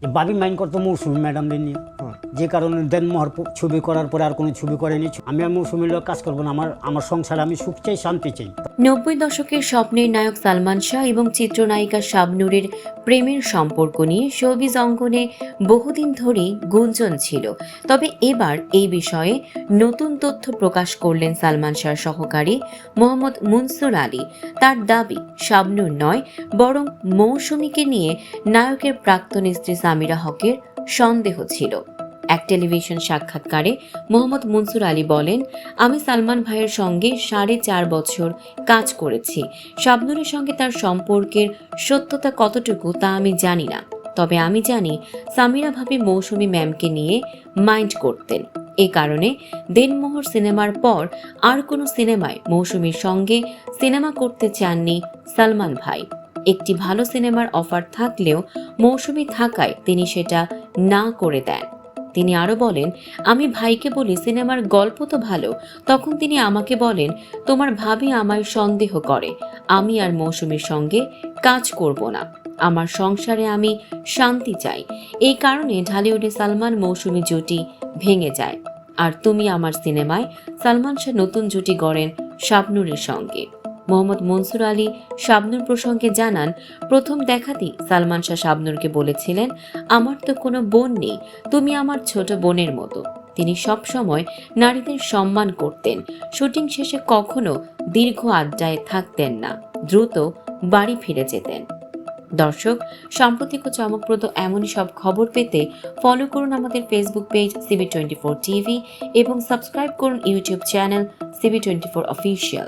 বাবি mind করতো মৌসুমী ম্যাডামদের নিয়ে, যে কারণে দেনমোহর ছবি করার পরে আর কোনো ছবি করেনি। আমি আর মৌসুমীর লোক কাজ করবো না, আমার সংসারে আমি সুখ চাই, শান্তি চাই। 90 দশকের স্বপ্নের নায়ক সালমান শাহ এবং চিত্রনায়িকা শাবনূরের প্রেমের সম্পর্ক নিয়ে শোবিজ অঙ্গনে বহুদিন ধরেই গুঞ্জন ছিল। তবে এবার এই বিষয়ে নতুন তথ্য প্রকাশ করলেন সালমান শাহর সহকারী মোহাম্মদ মুনসুর আলী। তার দাবি, শাবনূর নয় বরং মৌসুমীকে নিয়ে নায়কের প্রাক্তন স্ত্রী সামিরা হকের সন্দেহ ছিল। এক টেলিভিশন সাক্ষাৎকারে মোহাম্মদ মুনসুর আলী বলেন, আমি সালমান ভাইয়ের সঙ্গে 4.5 বছর কাজ করেছি। শাবনূরের সঙ্গে তার সম্পর্কের সত্যতা কতটুকু তা আমি জানি না, তবে আমি জানি সামিরা ভাবি মৌসুমী ম্যামকে নিয়ে মাইন্ড করতেন। এ কারণে দেনমোহর সিনেমার পর আর কোনো সিনেমায় মৌসুমীর সঙ্গে সিনেমা করতে চাননি সালমান ভাই। একটি ভালো সিনেমার অফার থাকলেও মৌসুমী থাকায় তিনি সেটা না করে দেন। তিনি আরো বলেন, আমি ভাইকে বলি সিনেমার গল্প তো ভালো, তখন তিনি আমাকে বলেন তোমার ভাবি আমায় সন্দেহ করে, আমি আর মৌসুমীর সঙ্গে কাজ করব না, আমার সংসারে আমি শান্তি চাই। এই কারণে ঢালিউডে সালমান মৌসুমী জুটি ভেঙে যায়। আর তুমি আমার সিনেমায় সালমান শাহ নতুন জুটি গড়েন শাবনূরের সঙ্গে। মোহাম্মদ মনসুর আলী শাবনূর প্রসঙ্গে জানান, প্রথম দেখাতেই সালমান শাহ শাবনূরকে বলেছিলেন, আমার তো কোনো বোন নেই, তুমি আমার ছোট বোনের মতো। তিনি সব সময় নারীদের সম্মান করতেন। শুটিং শেষে কখনো দীর্ঘ আড্ডায় থাকতেন না, দ্রুত বাড়ি ফিরে যেতেন। দর্শক, সাম্প্রতিক ও চমকপ্রদ এমনই সব খবর পেতে ফলো করুন আমাদের ফেসবুক পেজ CB24 TV এবং সাবস্ক্রাইব করুন ইউটিউব চ্যানেল CB24 অফিসিয়াল।